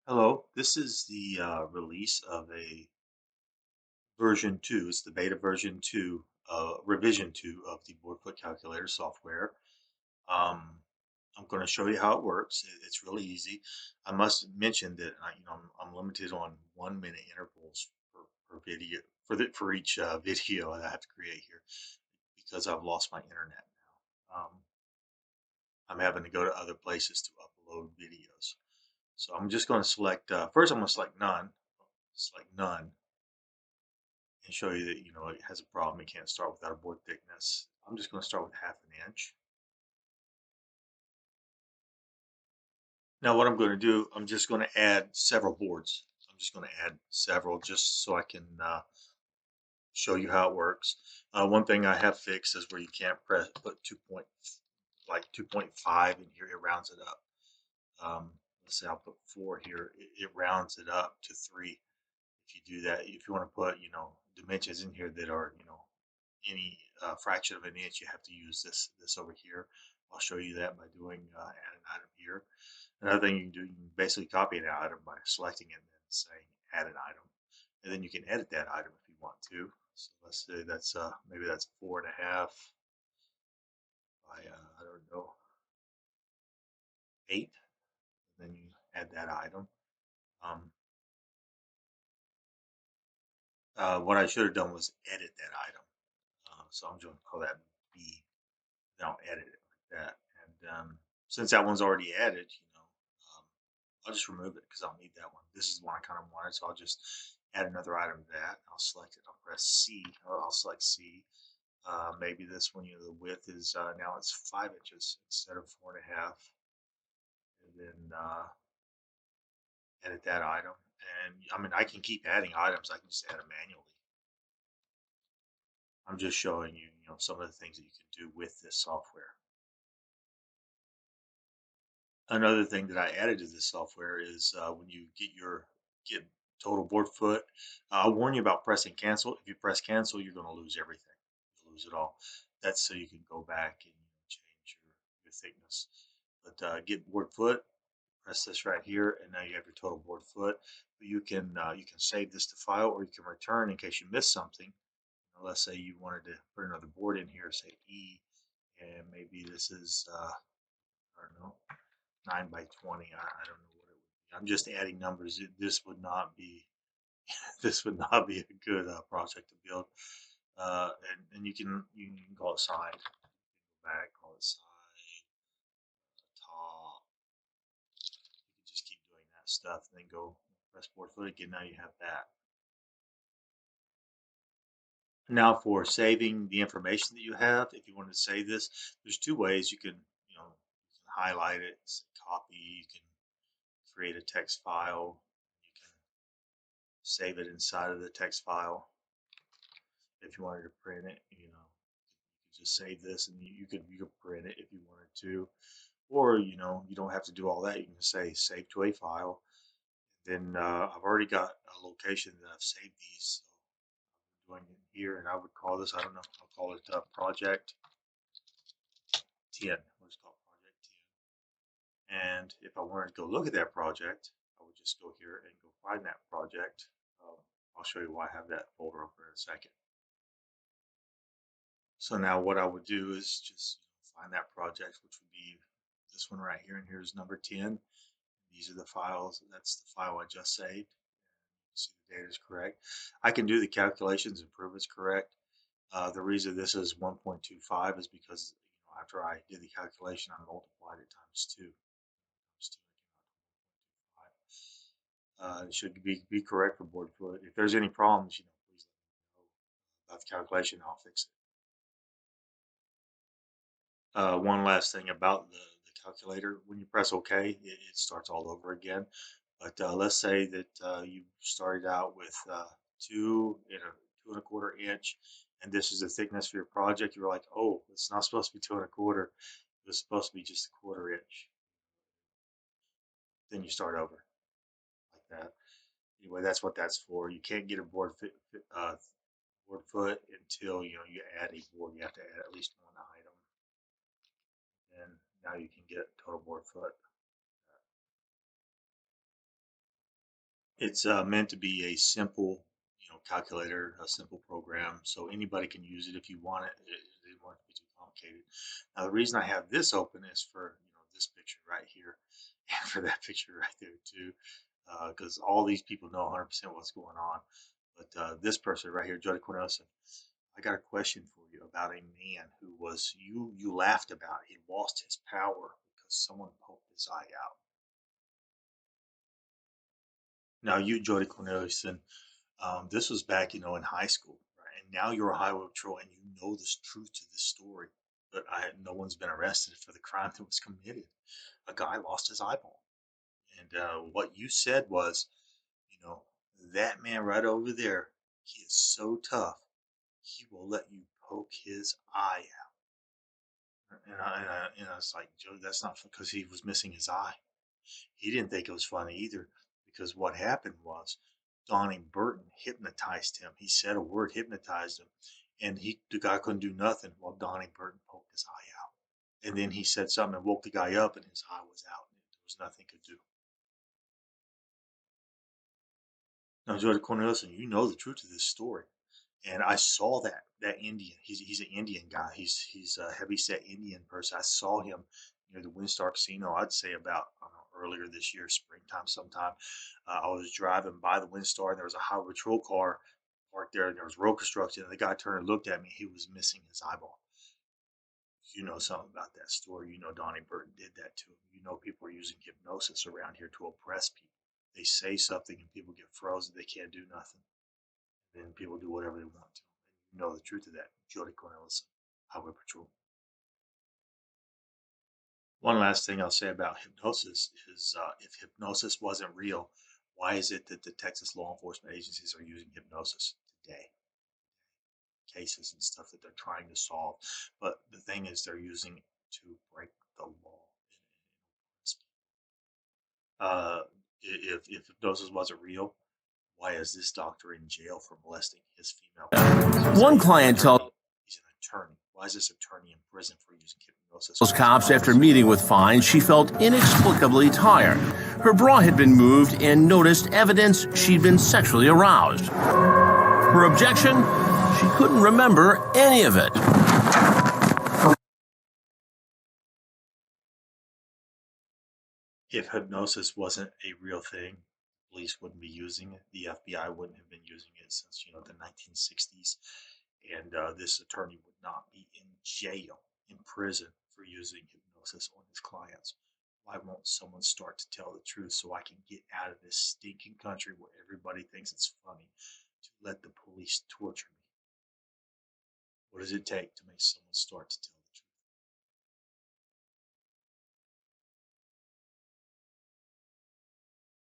Hello, this is the release of a version 2. It's the beta version 2, revision 2 of the Boardfoot Calculator software. Um, I'm going to show you how it works. It's really easy. I must mention that I'm limited on 1 minute intervals per video for each video that I have to create here because I've lost my internet now. I'm having to go to other places to upload videos. So I'm just going to select, first I'm going to select none, and show you that it has a problem. You can't start without a board thickness. I'm just going to start with 1/2 inch. Now what I'm going to do, I'm just going to add several boards. I'm just going to add several just so I can show you how it works. One thing I have fixed is where you can't put 2.5 in here. It rounds it up. Let's say I'll put 4 here. It rounds it up to 3. If you do that, if you want to put dimensions in here that are any fraction of an inch, you have to use this over here. I'll show you that by doing add an item here. Another thing you can do, you can basically copy an item by selecting it and then saying add an item, and then you can edit that item if you want to. So let's say that's maybe that's 4.5 by I don't know, 8. And then you add that item. Um, what I should have done was edit that item. So I'm going to call that B. Then I'll edit it like that. And since that one's already added, I'll just remove it because I'll need that one. This is the one I kind of wanted, so I'll just add another item to that. I'll select it. I'll press C. Or I'll select C. Maybe this one, the width is now it's 5 inches instead of 4.5. And then edit that item. And I mean, I can keep adding items. I can just add them manually. I'm just showing you, some of the things that you can do with this software. Another thing that I added to this software is when you get total board foot, I'll warn you about pressing cancel. If you press cancel, you're going to lose everything. You'll lose it all. That's so you can go back and change your thickness. But get board foot, press this right here, and now you have your total board foot. But you can save this to file, or you can return in case you missed something. Let's say you wanted to put another board in here, say E, and maybe this is I don't know, 9 by 20. I don't know what it would be. I'm just adding numbers. This would not be this would not be a good project to build. And you can call it side, back, call it side, top. You can just keep doing that stuff, and then go press board foot again. Now you have that. Now for saving the information that you have, if you wanted to save this, there's two ways. You can highlight it, copy. You can create a text file. You can save it inside of the text file. If you wanted to print it, you could just save this, and you could print it if you wanted to, or you don't have to do all that. You can say save to a file. Then I've already got a location that I've saved these, so I'm doing it here, and I would call this, I don't know, I'll call it project 10. We'll just call it project 10. And if I wanted to go look at that project, I would just go here and go find that project. I'll show you why I have that folder open in a second. So now what I would do is just find that project, which would be this one right here, and here's number 10. These are the files. That's the file I just saved. See the data is correct. I can do the calculations and prove it's correct. The reason this is 1.25 is because after I did the calculation, I multiplied it times 2. Times 2, it should be correct for board foot. If there's any problems, please let me know about the calculation. I'll fix it. One last thing about the calculator, when you press OK, it starts all over again. But let's say that you started out with 2.25 inch, and this is the thickness for your project. You're like, oh, it's not supposed to be 2.25. It was supposed to be just 1/4 inch. Then you start over like that. Anyway, that's what that's for. You can't get a board foot until you add a board. You have to add at least one item, and now you can get total board foot. It's meant to be a simple, calculator, a simple program, so anybody can use it if you want it. It didn't want it to be too complicated. Now, the reason I have this open is for this picture right here, and for that picture right there too, because all these people know 100% what's going on. But this person right here, Jody Cornelison, I got a question for you about a man who was you laughed about. He lost his power because someone poked his eye out. Now, you, Jody Cornelison, this was back, in high school, right? And now you're a highway patrol and you know the truth to this story, but no one's been arrested for the crime that was committed. A guy lost his eyeball, and what you said was, you know, that man right over there, he is so tough, he will let you poke his eye out. And I was like, Joe, that's not because he was missing his eye. He didn't think it was funny either because what happened was Donnie Burton hypnotized him. He said a word, hypnotized him, and the guy couldn't do nothing while Donnie Burton poked his eye out. And then he said something and woke the guy up, and his eye was out, and there was nothing he could do. Now, Jody Cornelison, you know the truth of this story, and I saw that Indian. He's an Indian guy. He's a heavy set Indian person. I saw him near the Windstar Casino. I'd say about I don't know, earlier this year, springtime sometime. I was driving by the Windstar, and there was a highway patrol car parked there, and there was road construction. And the guy turned and looked at me. He was missing his eyeball. You know something about that story. You know Donnie Burton did that to him. You know people are using hypnosis around here to oppress people. They say something and people get frozen. They can't do nothing. Then people do whatever they want to. And you know the truth of that. Jody Cornelison, Highway Patrol. One last thing I'll say about hypnosis is if hypnosis wasn't real, why is it that the Texas law enforcement agencies are using hypnosis today? Cases and stuff that they're trying to solve. But the thing is, they're using it to break the law. Uh, if hypnosis wasn't real, why is this doctor in jail for molesting his female patients? One client told He's an attorney. Why is this attorney in prison for using hypnosis? those cops after meeting with Fine she felt inexplicably tired. Her bra had been moved and noticed evidence she'd been sexually aroused. Her objection? She couldn't remember any of it. If hypnosis wasn't a real thing, police wouldn't be using it. The FBI wouldn't have been using it since the 1960s, and this attorney would not be in jail, in prison for using hypnosis on his clients. Why won't someone start to tell the truth so I can get out of this stinking country where everybody thinks it's funny to let the police torture me? What does it take to make someone start to tell